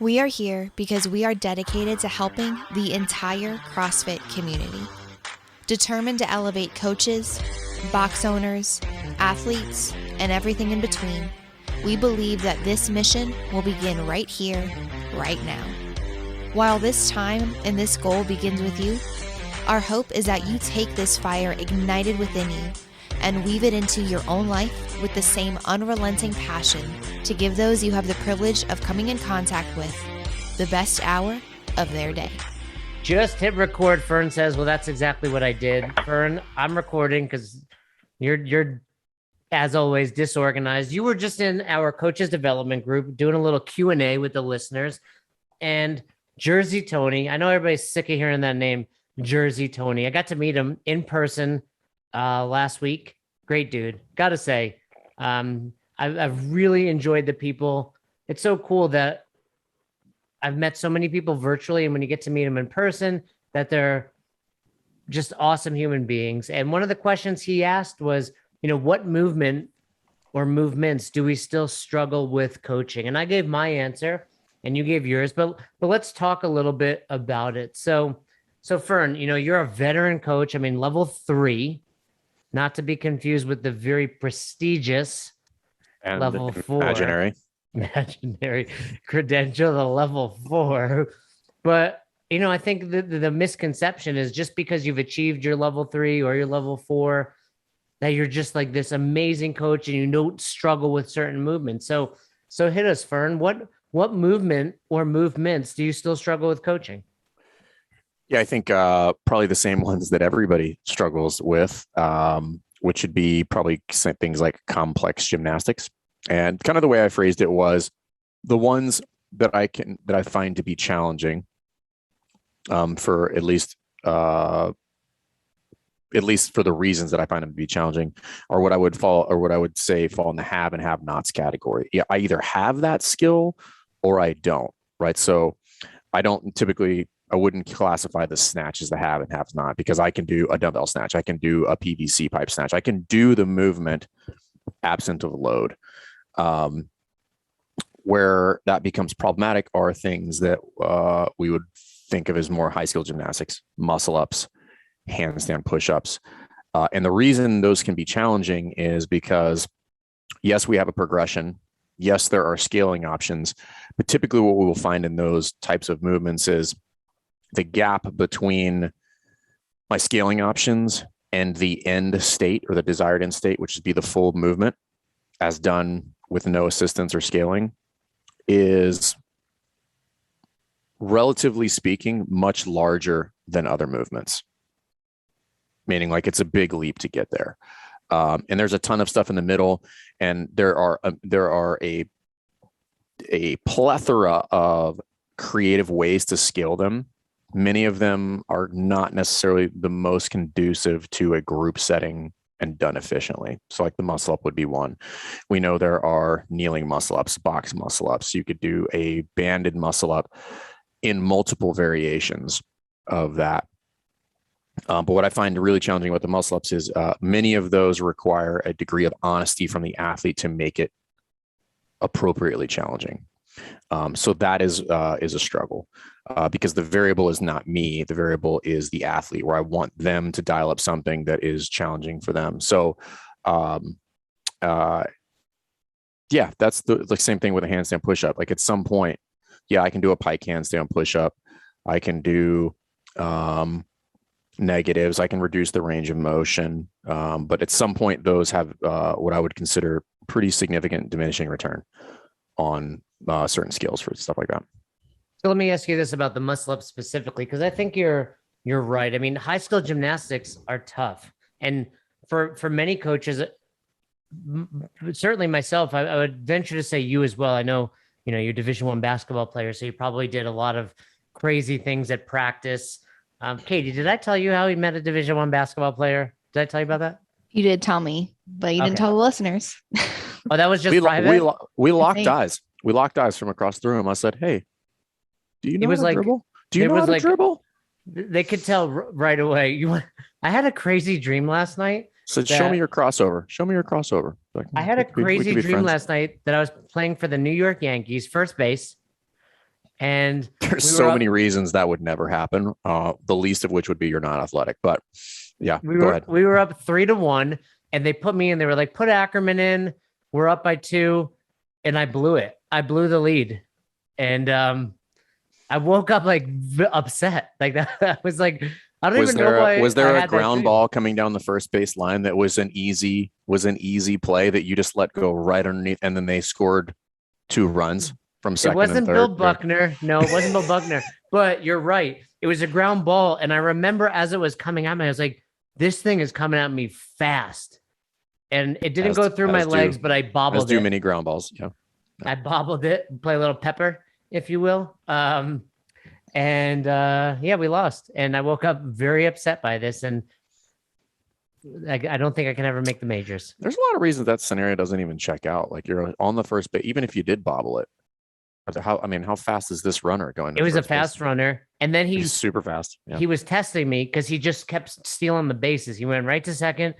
We are here because we are dedicated to helping the entire CrossFit community. Determined to elevate coaches, box owners, athletes, and everything in between, we believe that this mission will begin right here, right now. While this time and this goal begins with you, our hope is that you take this fire ignited within you and weave it into your own life with the same unrelenting passion to give those you have the privilege of coming in contact with the best hour of their day. Just hit record, Fern says. Well, that's exactly what I did. Fern, I'm recording because you're, as always, disorganized. You were just in our coaches development group doing a little Q&A with the listeners. And Jersey Tony, I know everybody's sick of hearing that name, Jersey Tony. I got to meet him in person last week. Great dude. Got to say, I've really enjoyed the people. It's so cool that I've met so many people virtually, and when you get to meet them in person, that they're just awesome human beings. And one of the questions he asked was, what movement or movements do we still struggle with coaching? And I gave my answer and you gave yours, but let's talk a little bit about it. So Fern, you're a veteran coach. I mean, level 3, not to be confused with the very prestigious and level 4. Imaginary credential, the level 4. But, I think the misconception is just because you've achieved your level 3 or your level 4, that you're just like this amazing coach and you don't struggle with certain movements. So hit us, Fern. What movement or movements do you still struggle with coaching? Yeah, I think probably the same ones that everybody struggles with, which would be probably things like complex gymnastics. And kind of the way I phrased it was the ones that I find to be challenging, for at least for the reasons that I find them to be challenging, are what I would say fall in the have and have nots category. Yeah, I either have that skill or I don't. Right. So I wouldn't classify the snatch as the have and have not, because I can do a dumbbell snatch. I can do a PVC pipe snatch. I can do the movement absent of load. Where that becomes problematic are things that we would think of as more high skill gymnastics, muscle ups, handstand push-ups. And the reason those can be challenging is because, yes, we have a progression. Yes, there are scaling options, but typically what we will find in those types of movements is the gap between my scaling options and the end state or the desired end state, which would be the full movement as done with no assistance or scaling, is relatively speaking much larger than other movements. Meaning like it's a big leap to get there. And there's a ton of stuff in the middle, and there are a plethora of creative ways to scale them. Many of them are not necessarily the most conducive to a group setting and done efficiently. So like the muscle up would be one. We know there are kneeling muscle ups, box muscle ups. You could do a banded muscle up in multiple variations of that. But what I find really challenging with the muscle ups is many of those require a degree of honesty from the athlete to make it appropriately challenging. So that is a struggle because the variable is not me. The variable is the athlete, where I want them to dial up something that is challenging for them. So, yeah, that's the same thing with a handstand push-up. Like at some point, yeah, I can do a pike handstand push-up. I can do negatives. I can reduce the range of motion. But at some point, those have what I would consider pretty significant diminishing return on certain skills for stuff like that. So let me ask you this about the muscle up specifically, because I think you're right. I mean, high skill gymnastics are tough, and for many coaches, certainly myself, I would venture to say you as well. I know you're Division I basketball player, so you probably did a lot of crazy things at practice. Katie, did I tell you how we met a Division I basketball player? Did I tell you about that? You did tell me, but you didn't tell the listeners. Oh, that was just private? We locked eyes. We locked eyes from across the room. I said, "Hey, do you know how to dribble? Do you know how to dribble?" They could tell right away. I had a crazy dream last night. So show me your crossover. Show me your crossover. I had a crazy dream last night that I was playing for the New York Yankees, first base, And There's we so were many reasons that would never happen. The least of which would be you're not athletic. But yeah, go ahead. we were up 3-1, and they put me in. They were like, put Ackerman in. We're up by 2, and I blew it. I blew the lead, and I woke up like upset. Like that. I was like, I don't even know why. Was there I a had that ground dream. ball coming down the first base line that was an easy play that you just let go right underneath, and then they scored 2 runs from It second and wasn't third? Bill Buckner. No, it wasn't Bill Buckner. But you're right. It was a ground ball, and I remember as it was coming at me, I was like, "This thing is coming at me fast," and it didn't go through my legs, but I bobbled do it. many ground balls. Yeah. I bobbled it, play a little pepper, if you will. Yeah, we lost, and I woke up very upset by this, and I don't think I can ever make the majors. There's a lot of reasons that scenario doesn't even check out. Like you're on the first base, even if you did bobble it. How fast is this runner going? It was a fast runner, and then he's super fast. Yeah. He was testing me because he just kept stealing the bases. He went right to second.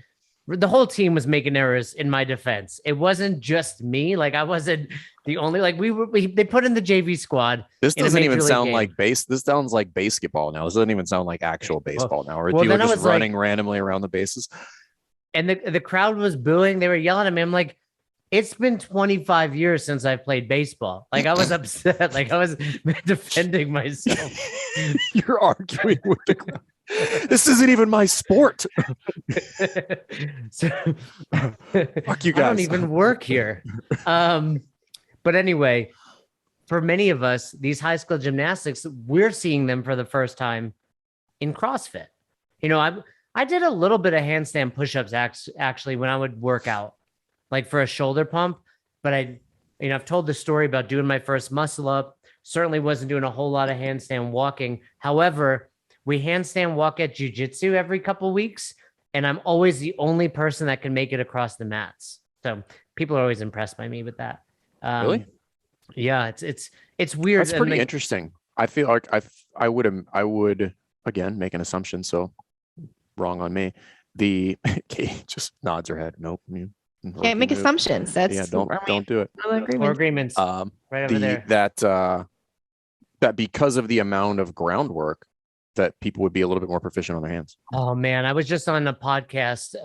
The whole team was making errors in my defense. It wasn't just me. Like I wasn't the only. Like they put in the JV squad. This doesn't even sound like base. This sounds like basketball now. This doesn't even sound like actual baseball now. Or people just running randomly around the bases. And the crowd was booing. They were yelling at me. I'm like, it's been 25 years since I've played baseball. Like I was upset. Like I was defending myself. You're arguing with the crowd. This isn't even my sport. So, fuck you guys. I don't even work here. But anyway, for many of us, these high school gymnastics, we're seeing them for the first time in CrossFit. You know, I did a little bit of handstand push-ups actually when I would work out, like for a shoulder pump. But I've told the story about doing my first muscle up. Certainly wasn't doing a whole lot of handstand walking. However, we handstand walk at jiu-jitsu every couple weeks, and I'm always the only person that can make it across the mats. So people are always impressed by me with that. Really? Yeah, it's weird. That's pretty interesting. I feel like I would again make an assumption. So wrong on me. Kate just nods her head. Nope. Can't make assumptions. That's don't do it. Or agreements. Right over there. That because of the amount of groundwork, that people would be a little bit more proficient on their hands. Oh man, I was just on a podcast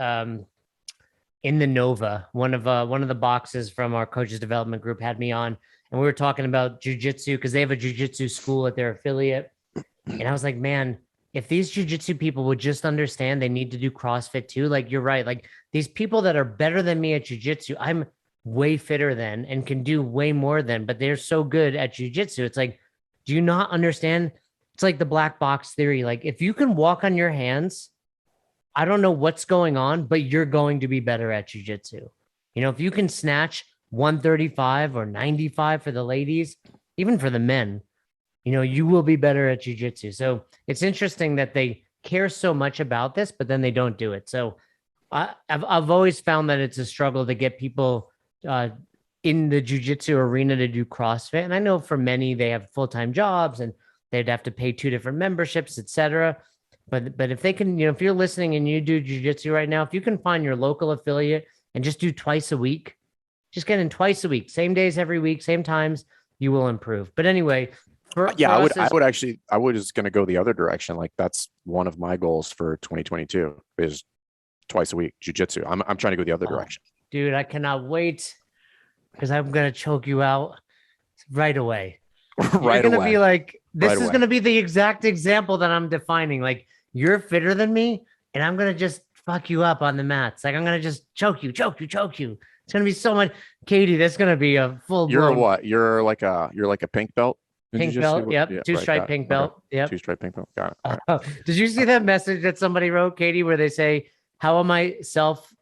in the Nova. One of the boxes from our coaches development group had me on, and we were talking about jujitsu because they have a jujitsu school at their affiliate. And I was like, man, if these jujitsu people would just understand they need to do CrossFit too. Like you're right. Like these people that are better than me at jujitsu, I'm way fitter than and can do way more than, but they're so good at jujitsu. It's like, do you not understand? It's like the black box theory. Like if you can walk on your hands, I don't know what's going on, but you're going to be better at jujitsu. You know, if you can snatch 135 or 95 for the ladies, even for the men, you know, you will be better at jujitsu. So it's interesting that they care so much about this, but then they don't do it. So I've always found that it's a struggle to get people in the jujitsu arena to do CrossFit. And I know for many, they have full-time jobs and they'd have to pay 2 different memberships, etc. But if they can, you know, if you're listening and you do jujitsu right now, if you can find your local affiliate and just do twice a week, just get in twice a week, same days every week, same times, you will improve. But anyway, I was just going to go the other direction. Like that's one of my goals for 2022 is twice a week jujitsu. I'm trying to go the other direction. Dude, I cannot wait because I'm going to choke you out right away. You're going to be like, this is going to be the exact example that I'm defining. Like you're fitter than me and I'm going to just fuck you up on the mats. Like I'm going to just choke you. It's going to be so much. Katie, that's going to be a full blown. You're what? You're like a pink belt? Pink belt. Yep. Yeah, 2-stripe pink belt. Okay. Yep. 2-stripe pink belt. Got it. Did you see that message that somebody wrote, Katie, where they say, how am I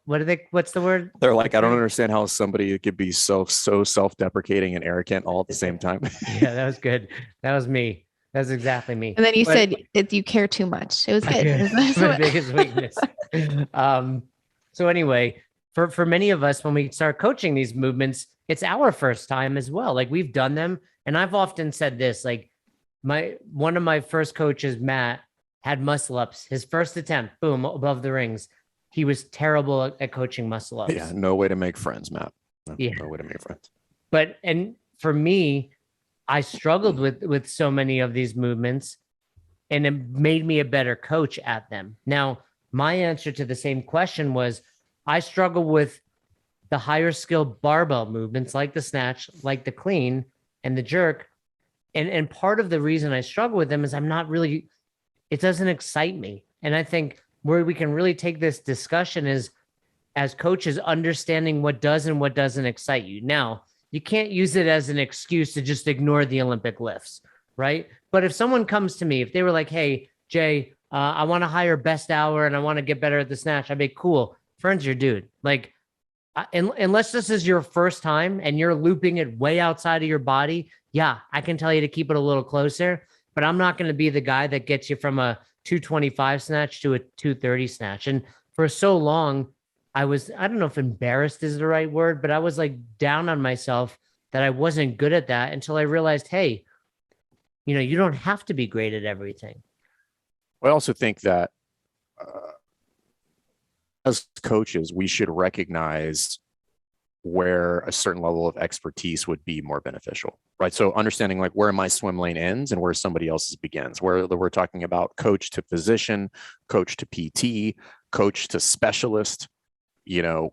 what's the word? They're like, I don't understand how somebody could be so self-deprecating and arrogant all at the same time. Yeah, that was good. That was me. That's exactly me. And then you said you care too much. It was good. That's my biggest weakness. So anyway, for many of us, when we start coaching these movements, it's our first time as well. Like we've done them. And I've often said this, like one of my first coaches, Matt, had muscle ups. His first attempt, boom, above the rings. He was terrible at coaching muscle ups. Yeah, no way to make friends, Matt. No way to make friends. And for me, I struggled with so many of these movements, and it made me a better coach at them. Now, my answer to the same question was I struggle with the higher skill barbell movements like the snatch, like the clean and the jerk. And part of the reason I struggle with them is I'm not really, it doesn't excite me. And I think where we can really take this discussion is as coaches understanding what does and what doesn't excite you. Now, you can't use it as an excuse to just ignore the Olympic lifts, right? But if someone comes to me, if they were like, hey, Jay, I want to hire best hour and I want to get better at the snatch, I'd be cool. Friend's your dude. Like, unless this is your first time and you're looping it way outside of your body, yeah, I can tell you to keep it a little closer, but I'm not going to be the guy that gets you from a 225 snatch to a 230 snatch. And for so long, I don't know if embarrassed is the right word, but I was like down on myself that I wasn't good at that until I realized, hey, you don't have to be great at everything. I also think that as coaches, we should recognize where a certain level of expertise would be more beneficial, right? So understanding like where my swim lane ends and where somebody else's begins, where we're talking about coach to physician, coach to PT, coach to specialist,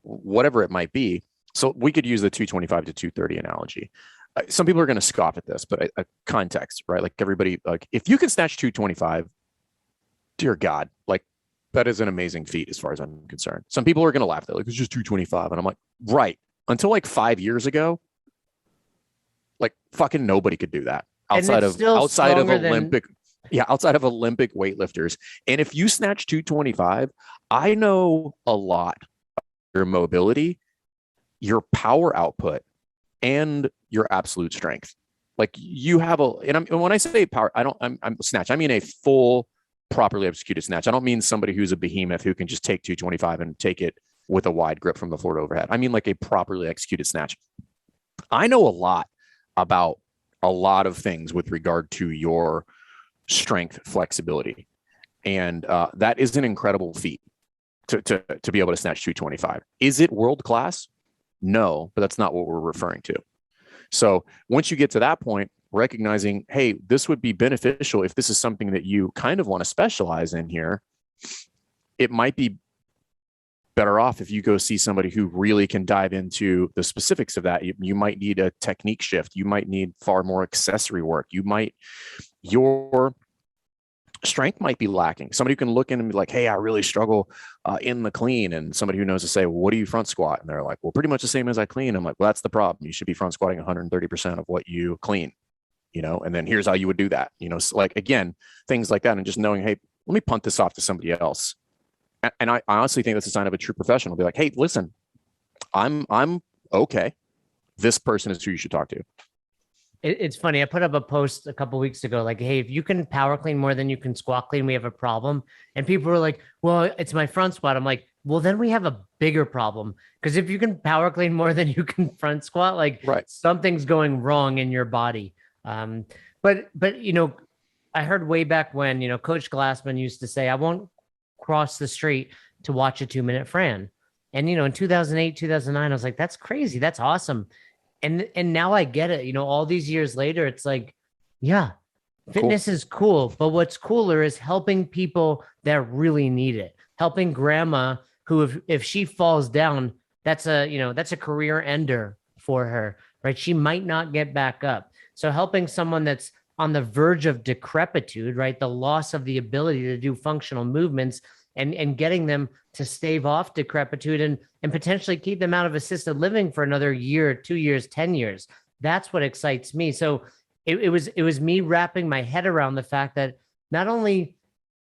whatever it might be. So we could use the 225 to 230 analogy. Some people are going to scoff at this, but context, right? Like everybody, like if you can snatch 225, dear God, like that is an amazing feat as far as I'm concerned. Some people are going to laugh at like, it's just 225. And I'm like, right. Until like 5 years ago, like fucking nobody could do that outside of Olympic. Outside of Olympic weightlifters. And if you snatch 225, I know a lot of your mobility, your power output, and your absolute strength. Like you have and when I say power, I'm snatch. I mean a full, properly executed snatch. I don't mean somebody who's a behemoth who can just take 225 and take it with a wide grip from the floor to overhead. I mean like a properly executed snatch. I know a lot about a lot of things with regard to your strength, flexibility, and that is an incredible feat to be able to snatch 225. Is it world class? No, but that's not what we're referring to. So once you get to that point, recognizing, hey, this would be beneficial if this is something that you kind of want to specialize in here, it might be better off if you go see somebody who really can dive into the specifics of that. You might need a technique shift. You might need far more accessory work. Your strength might be lacking. Somebody who can look in and be like, hey, I really struggle in the clean. And somebody who knows to say, well, what do you front squat? And they're like, well, pretty much the same as I clean. I'm like, well, that's the problem. You should be front squatting 130% of what you clean, and then here's how you would do that, so like, again, things like that. And just knowing, hey, let me punt this off to somebody else. And I honestly think that's a sign of a true professional. Be like, hey, listen, I'm okay. This person is who you should talk to. It's funny. I put up a post a couple of weeks ago, like, hey, if you can power clean more than you can squat clean, we have a problem. And people were like, well, it's my front squat. I'm like, well, then we have a bigger problem. Because if you can power clean more than you can front squat, like right, something's going wrong in your body. But I heard way back when, Coach Glassman used to say, I won't cross the street to watch a 2-minute Fran. And, in 2008, 2009, I was like, that's crazy. That's awesome. And now I get it, all these years later, it's like, yeah, fitness is cool. But what's cooler is helping people that really need it. Helping grandma who, if she falls down, that's a career ender for her, right? She might not get back up. So helping someone that's on the verge of decrepitude, right? The loss of the ability to do functional movements and getting them to stave off decrepitude and potentially keep them out of assisted living for another year, 2 years, 10 years. That's what excites me. So it was me wrapping my head around the fact that not only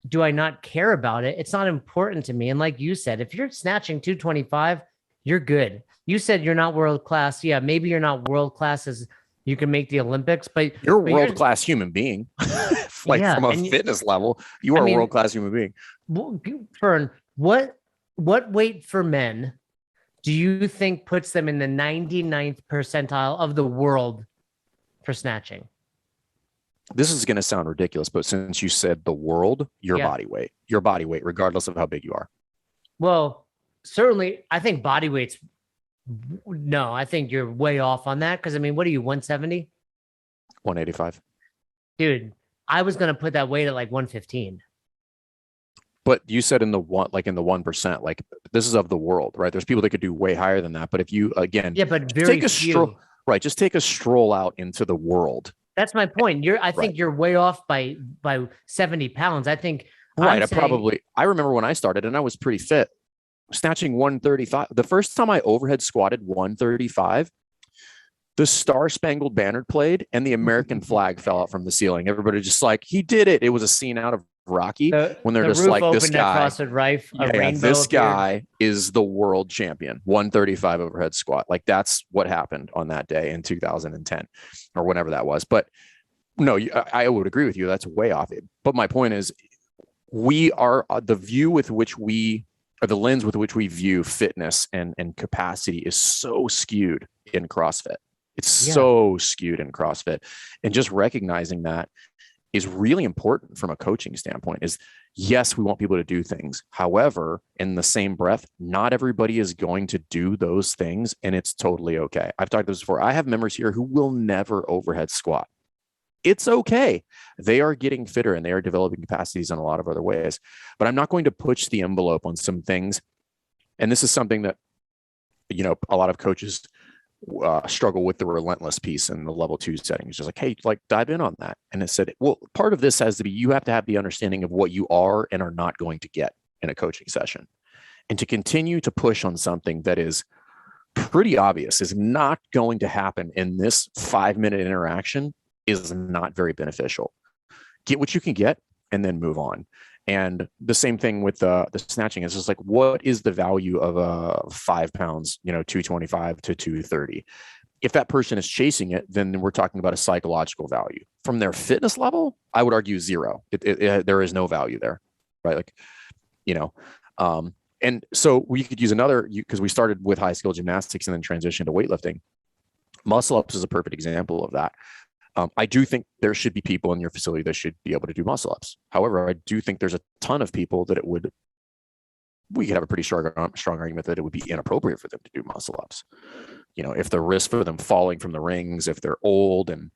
do I not care about it, it's not important to me. And like you said, if you're snatching 225, you're good. You said you're not world class. Yeah, maybe you're not world class as you can make the Olympics, but you're a world-class human being. From a fitness level, you are a world-class human being. Fern, what weight for men do you think puts them in the 99th percentile of the world for snatching? This is going to sound ridiculous, but since you said the world, your body weight, regardless of how big you are. Well, certainly, I think body weight's. No, I think you're way off on that. Because what are you, 170? 185. Dude, I was going to put that weight at like 115. But you said in the 1%, like this is of the world, right? There's people that could do way higher than that. But if you, again, yeah, but very take a few. stroll, right? Just take a stroll out into the world. That's my point. I think you're way off by 70 pounds. I think. Right. I remember when I started and I was pretty fit, snatching 135. The first time I overhead squatted 135, the Star Spangled Banner played and the American flag fell out from the ceiling. Everybody just like, he did it. It was a scene out of Rocky when they're just like, this guy, this guy is the world champion, 135 overhead squat. Like that's what happened on that day in 2010 or whenever that was. But no, I would agree with you. That's way off. But my point is, we are the view with which we, or the lens with which we view fitness and capacity is so skewed in CrossFit. It's so skewed in CrossFit. And just recognizing that is really important from a coaching standpoint. Is yes, we want people to do things. However, in the same breath, not everybody is going to do those things, and it's totally okay. I've talked about this before. I have members here who will never overhead squat. It's okay. They are getting fitter and they are developing capacities in a lot of other ways. But I'm not going to push the envelope on some things. And this is something that, you know, a lot of coaches struggle with, the relentless piece in the level 2 setting. It's just like, hey, like dive in on that. And it said, well, part of this has to be, you have to have the understanding of what you are and are not going to get in a coaching session. And to continue to push on something that is pretty obvious is not going to happen in this 5-minute interaction is not very beneficial. Get what you can get and then move on. And the same thing with the snatching. It's just like, what is the value of 5 pounds, 225 to 230? If that person is chasing it, then we're talking about a psychological value. From their fitness level, I would argue 0. There is no value there, right? Like, and so we could use another, because we started with high skill gymnastics and then transitioned to weightlifting. Muscle ups is a perfect example of that. I do think there should be people in your facility that should be able to do muscle ups. However, I do think there's a ton of people that we could have a pretty strong argument that it would be inappropriate for them to do muscle ups. If the risk for them falling from the rings, if they're old and,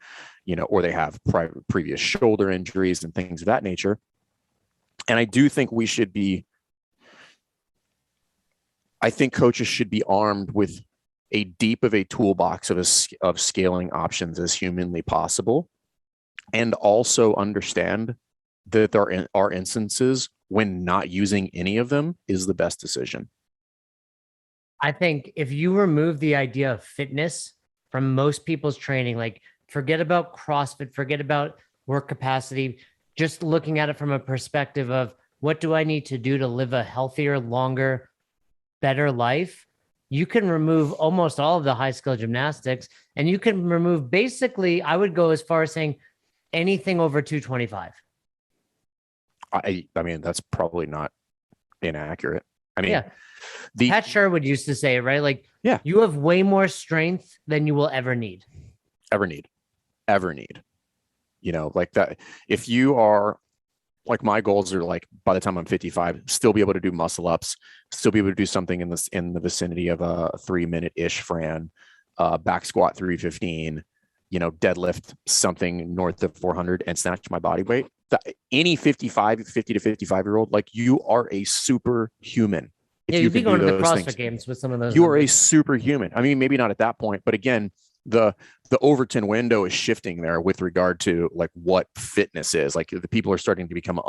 or they have previous shoulder injuries and things of that nature. And I do think I think coaches should be armed with a deep of a toolbox of scaling options as humanly possible, and also understand that there are instances when not using any of them is the best decision. I think if you remove the idea of fitness from most people's training, like forget about CrossFit, forget about work capacity, just looking at it from a perspective of what do I need to do to live a healthier, longer, better life, you can remove almost all of the high skill gymnastics, and you can remove basically, I would go as far as saying anything over 225. I mean, that's probably not inaccurate. I mean, Pat Sherwood used to say it, right? Like, you have way more strength than you will ever need. Like that. If you are, like, my goals are like, by the time I'm 55, still be able to do muscle ups, still be able to do something in the vicinity of a 3-minute-ish Fran, back squat 315, deadlift something north of 400 and snatch my body weight. Any 50 to 55 year old, like, you are a superhuman. If you'd be going to the CrossFit games with some of those. You are a superhuman. I mean, maybe not at that point, but again, the Overton window is shifting there with regard to like what fitness is. Like, the people are starting to become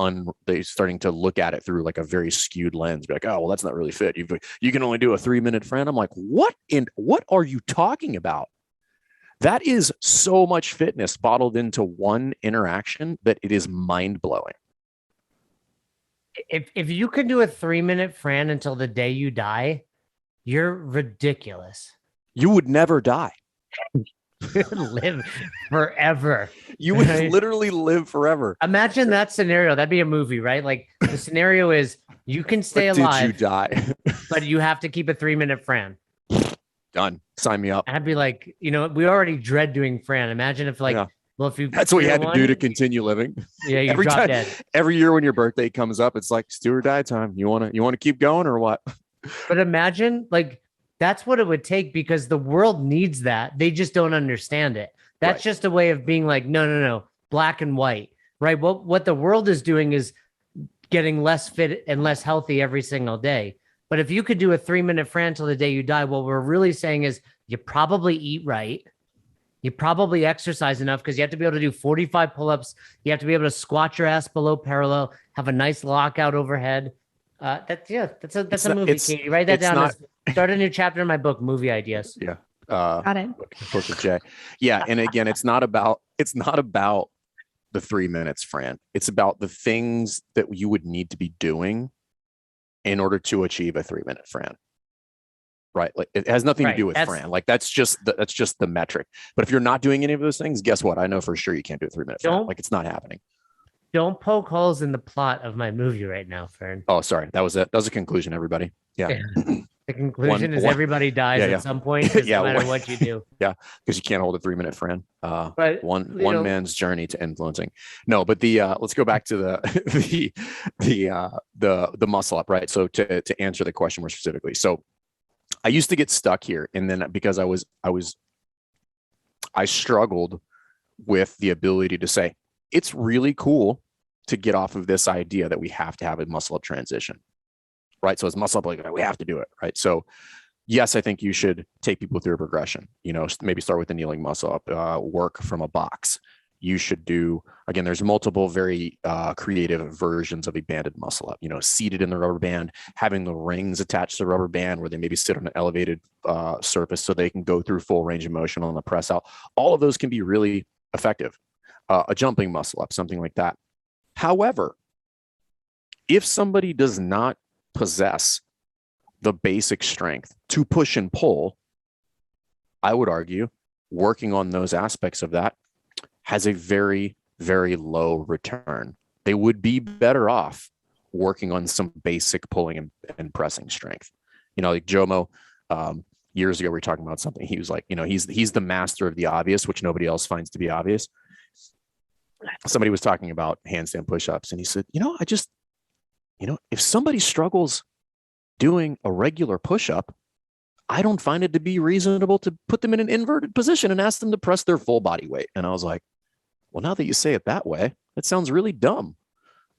they're starting to look at it through like a very skewed lens. Be like, oh, well, that's not really fit. You can only do a 3-minute Fran. I'm like, what are you talking about? That is so much fitness bottled into one interaction that it is mind blowing. If you could do a 3-minute Fran until the day you die, you're ridiculous. You would never die. Live forever. You would literally live forever. Imagine that scenario. That'd be a movie, right? Like, the scenario is you can stay alive. Did you die? But you have to keep a 3-minute Fran. Done. Sign me up. And I'd be like, we already dread doing Fran. Imagine if well, if you that's what you had to do to continue living. Yeah, you drop dead. Every year when your birthday comes up, it's like, do or die time. You wanna keep going or what? But imagine, like, that's what it would take, because the world needs that. They just don't understand it. That's Right. just a way of being like, no, black and white, right? What the world is doing is getting less fit and less healthy every single day. But if you could do a 3-minute Fran till the day you die, what we're really saying is you probably eat right. You probably exercise enough because you have to be able to do 45 pull-ups. You have to be able to squat your ass below parallel, have a nice lockout overhead. That's a movie, Katie. Write that down. Start a new chapter in my book, movie ideas. Yeah. Got it. Book of Jay. Yeah. And again, it's not about the 3 minutes, Fran. It's about the things that you would need to be doing in order to achieve a 3-minute Fran. Right. Like it has nothing to do with Fran. Like that's just the metric. But if you're not doing any of those things, guess what? I know for sure you can't do a 3-minute Fran. Like it's not happening. Don't poke holes in the plot of my movie right now, Fern. Oh, sorry. That was a conclusion, everybody. Yeah. The conclusion is everybody dies at some point, no matter what you do. Yeah, because you can't hold a 3-minute Fran. But one man's journey to influencing. No, but let's go back to the muscle up, right? So to answer the question more specifically. So I used to get stuck here, and then because I struggled with the ability to say it's really cool to get off of this idea that we have to have a muscle up transition, right? So it's muscle up, like we have to do it, right? So yes, I think you should take people through a progression. Maybe start with the kneeling muscle up, work from a box. You should do, again, there's multiple very creative versions of a banded muscle up, seated in the rubber band, having the rings attached to the rubber band where they maybe sit on an elevated surface so they can go through full range of motion on the press out. All of those can be really effective. A jumping muscle up, something like that. However, if somebody does not possess the basic strength to push and pull, I would argue working on those aspects of that has a very, very low return. They would be better off working on some basic pulling and pressing strength. Like Jomo, years ago, we were talking about something. He was like, he's the master of the obvious, which nobody else finds to be obvious. Somebody was talking about handstand push-ups, and he said, if somebody struggles doing a regular push-up, I don't find it to be reasonable to put them in an inverted position and ask them to press their full body weight. And I was like, well, now that you say it that way, that sounds really dumb,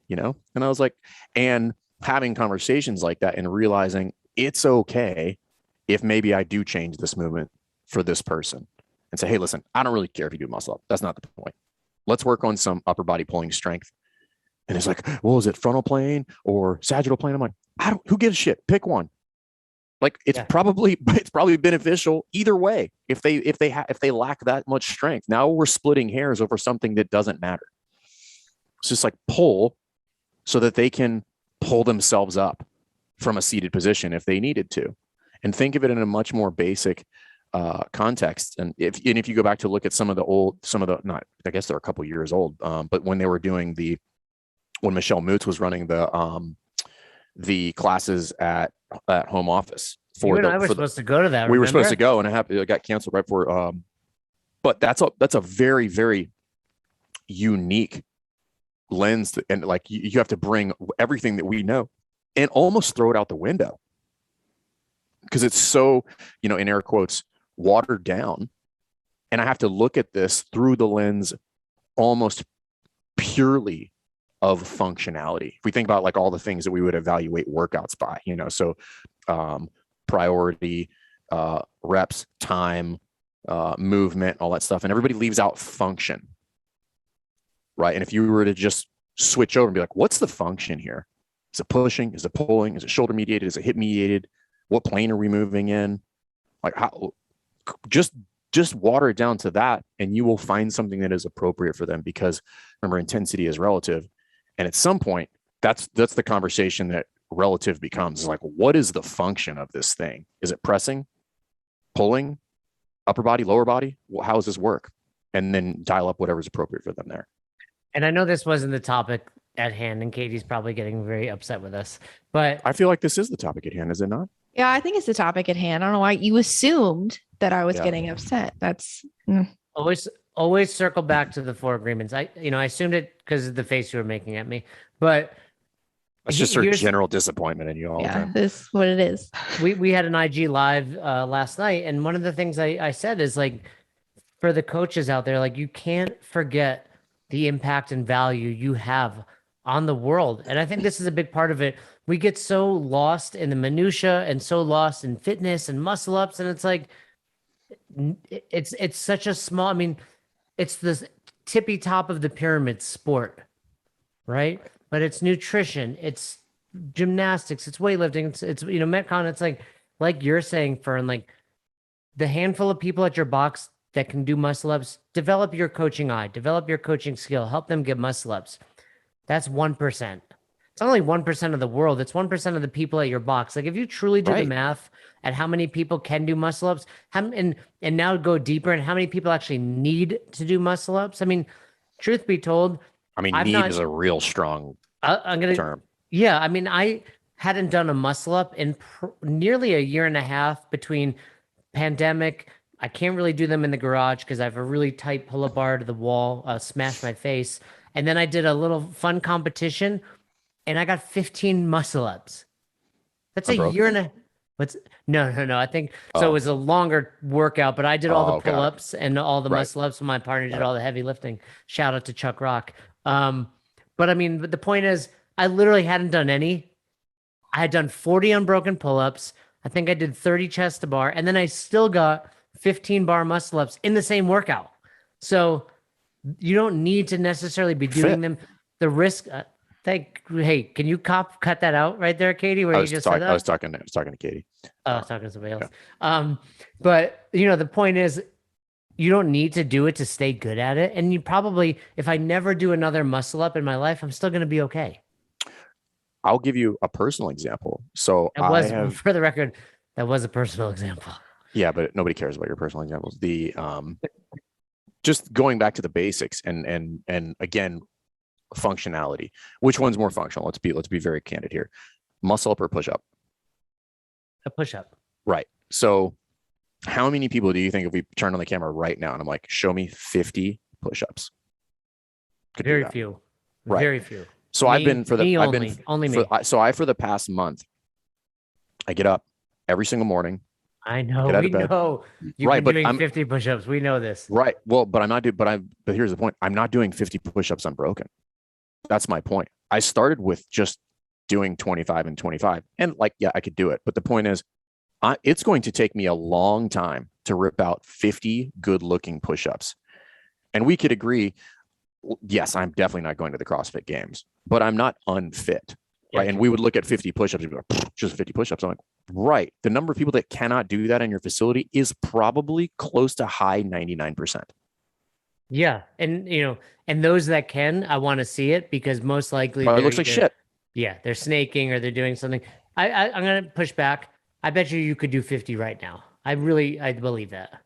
And I was like, and having conversations like that and realizing it's okay if maybe I do change this movement for this person and say, hey, listen, I don't really care if you do muscle up. That's not the point. Let's work on some upper body pulling strength. And it's like, well, is it frontal plane or sagittal plane? I'm like, who gives a shit? Pick one. Like it's probably beneficial either way. If they lack that much strength, now we're splitting hairs over something that doesn't matter. It's just like pull so that they can pull themselves up from a seated position if they needed to, and think of it in a much more basic context. And if you go back to look at I guess they're a couple years old, but when they were doing when Michelle Moots was running the classes at home office I were supposed to go to that. We were supposed to go, and it got canceled right before. But that's a very, very unique lens, and like you have to bring everything that we know and almost throw it out the window because it's so, in air quotes, watered down. And I have to look at this through the lens almost purely of functionality. If we think about like all the things that we would evaluate workouts by, so priority, reps, time, movement, all that stuff. And everybody leaves out function, right? And if you were to just switch over and be like, what's the function here? Is it pushing? Is it pulling? Is it shoulder mediated? Is it hip mediated? What plane are we moving in? Like how, just water it down to that, and you will find something that is appropriate for them, because remember, intensity is relative. And at some point, that's the conversation that relative becomes, like, what is the function of this thing? Is it pressing, pulling, upper body, lower body? Well, how does this work? And then dial up whatever's appropriate for them there. And I know this wasn't the topic at hand, and Katie's probably getting very upset with us, but I feel like this is the topic at hand, is it not? Yeah, I think it's the topic at hand. I don't know why you assumed that I was getting upset. That's always circle back to the 4 agreements. I assumed it because of the face you were making at me, but it's just her general disappointment in you all the time. This is what it is. We had an IG live last night, and one of the things I said is, like, for the coaches out there, like you can't forget the impact and value you have on the world. And I think this is a big part of it. We get so lost in the minutia and so lost in fitness and muscle ups. And it's like, it's such a small, I mean, it's the tippy top of the pyramid sport, right? But it's nutrition, it's gymnastics, it's weightlifting, it's Metcon. It's like you're saying, Fern, like the handful of people at your box that can do muscle ups, develop your coaching eye, develop your coaching skill, help them get muscle ups. That's 1%. It's only 1% of the world. It's 1% of the people at your box. Like if you truly do the math at how many people can do muscle ups, and now go deeper and how many people actually need to do muscle ups. I mean, truth be told, I mean, is a real strong term. Yeah, I mean, I hadn't done a muscle up in nearly a year and a half between pandemic. I can't really do them in the garage because I have a really tight pull-up bar to the wall, smash my face. And then I did a little fun competition and I got 15 muscle ups. That's a year and a no. I think so. It was a longer workout, but I did all the pull-ups and all the muscle ups. And my partner did all the heavy lifting. Shout out to Chuck Rock. But I mean, the point is, I literally hadn't done any. I had done 40 unbroken pull-ups. I think I did 30 chest to bar, and then I still got 15 bar muscle ups in the same workout. So you don't need to necessarily be doing them. The risk. Hey, can you cut that out right there, Katie? Where you just said that? I was talking to Katie. Oh, I was talking to somebody else. Yeah. But the point is, you don't need to do it to stay good at it. And you probably, if I never do another muscle up in my life, I'm still going to be okay. I'll give you a personal example. So for the record, that was a personal example. Yeah, but nobody cares about your personal examples. The just going back to the basics and again, functionality. Which one's more functional? Let's be very candid here. Muscle up or push up? A push up. Right. So how many people do you think if we turned on the camera right now and I'm like, show me 50 push-ups? Very few. Right. Very few. So for the past month, I get up every single morning. I know. We know. You've been doing 50 push-ups. We know this. Right. Well, but here's the point. I'm not doing 50 push-ups unbroken. That's my point. I started with just doing 25 and 25. And I could do it. But the point is, it's going to take me a long time to rip out 50 good-looking push-ups. And we could agree, yes, I'm definitely not going to the CrossFit Games, but I'm not unfit, right? And we would look at 50 push-ups and be like, just 50 push-ups. I'm like, right. The number of people that cannot do that in your facility is probably close to high 99%. Yeah. And, and those that can, I want to see it because most likely it looks like shit. Yeah. They're snaking or they're doing something. I'm going to push back. I bet you could do 50 right now. I believe that.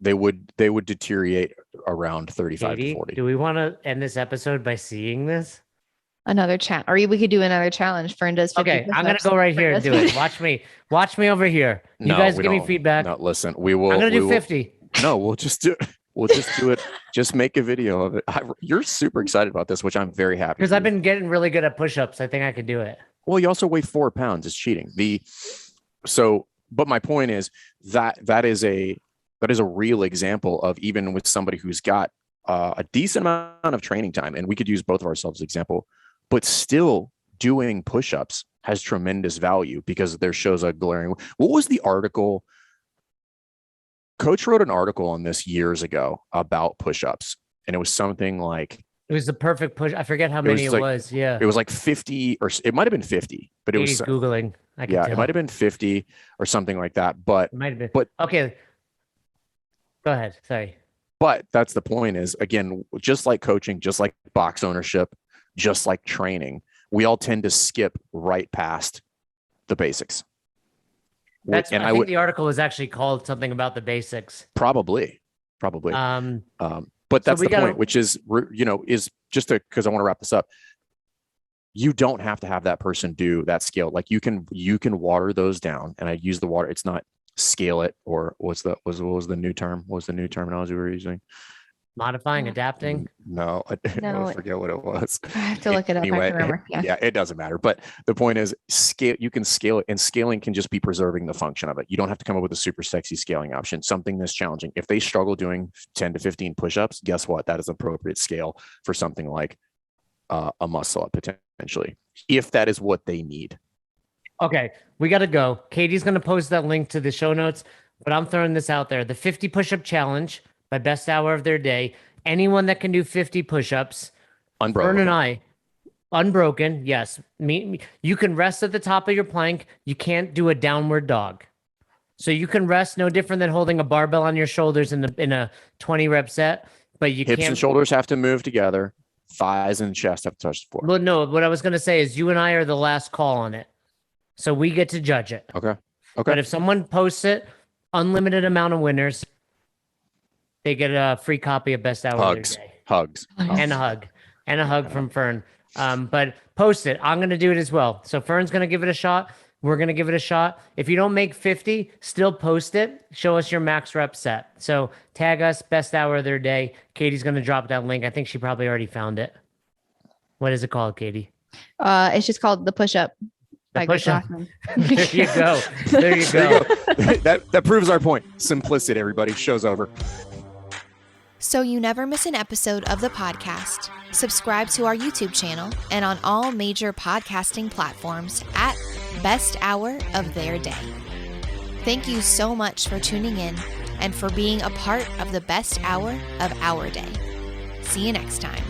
They would deteriorate around 35 Katie, to 40. Do we want to end this episode by seeing this? Another challenge, or we could do another challenge. Fern does 50 Okay, I'm gonna go right here and do it. Watch me over here. You guys give me feedback. No, listen, we will. I'm gonna do 50. No, we'll just do it. We'll just do it. Just make a video of it. You're super excited about this, which I'm very happy. Because I've been getting really good at push-ups. I think I could do it. Well, you also weigh 4 pounds. It's cheating. But my point is that is a real example of, even with somebody who's got a decent amount of training time, and we could use both of ourselves as example, but still doing push-ups has tremendous value because there shows a glaring. What was the article? Coach wrote an article on this years ago about push-ups, and it was something like, it was the perfect push. I forget how many it was. Yeah. It was like 50, or it might have been 50, but it was Googling. It might have been 50 or something like that. But it might have been. But okay. Go ahead. Sorry. But that's the point is, again, just like coaching, just like box ownership, just like training, we all tend to skip right past the basics. I think the article was actually called something about the basics. Probably. But that's the point, which is, is just because I want to wrap this up. You don't have to have that person do that scale. Like you can water those down, and I use the water. It's not scale it, or what was the new term? What was the new terminology we were using? Modifying, adapting. No, I No, forget what it was. I have to look it up. I Anyway, can remember. Yeah. yeah, it doesn't matter. But the point is, scale. You can scale it, and scaling can just be preserving the function of it. You don't have to come up with a super sexy scaling option. Something that's challenging. If they struggle doing 10 to 15 push-ups, guess what? That is appropriate scale for something like a muscle up potentially, if that is what they need. Okay, we got to go. Katie's going to post that link to the show notes, but I'm throwing this out there. The 50 push-up challenge by best hour of their day. Anyone that can do 50 push-ups, Unbroken. Vern and I, unbroken, yes. You can rest at the top of your plank. You can't do a downward dog. So you can rest no different than holding a barbell on your shoulders in a 20 rep set, but you Hips can't. and shoulders have to move together. Thighs and chest have to touch the floor. Well, no, what I was going to say is you and I are the last call on it. So we get to judge it. Okay. But if someone posts it, unlimited amount of winners, they get a free copy of Best Hour of Hugs. their day. Hugs. And a hug from Fern. But post it. I'm going to do it as well. So Fern's going to give it a shot. We're going to give it a shot. If you don't make 50, still post it. Show us your max rep set. So tag us, Best Hour of their day. Katie's going to drop that link. I think she probably already found it. What is it called, Katie? It's just called the push-up. The by Greg push-up. Glassman. There you go. There you go. that proves our point. Simplicity, everybody. Show's over. So you never miss an episode of the podcast, subscribe to our YouTube channel and on all major podcasting platforms at Best Hour of Their Day. Thank you so much for tuning in and for being a part of the best hour of our day. See you next time.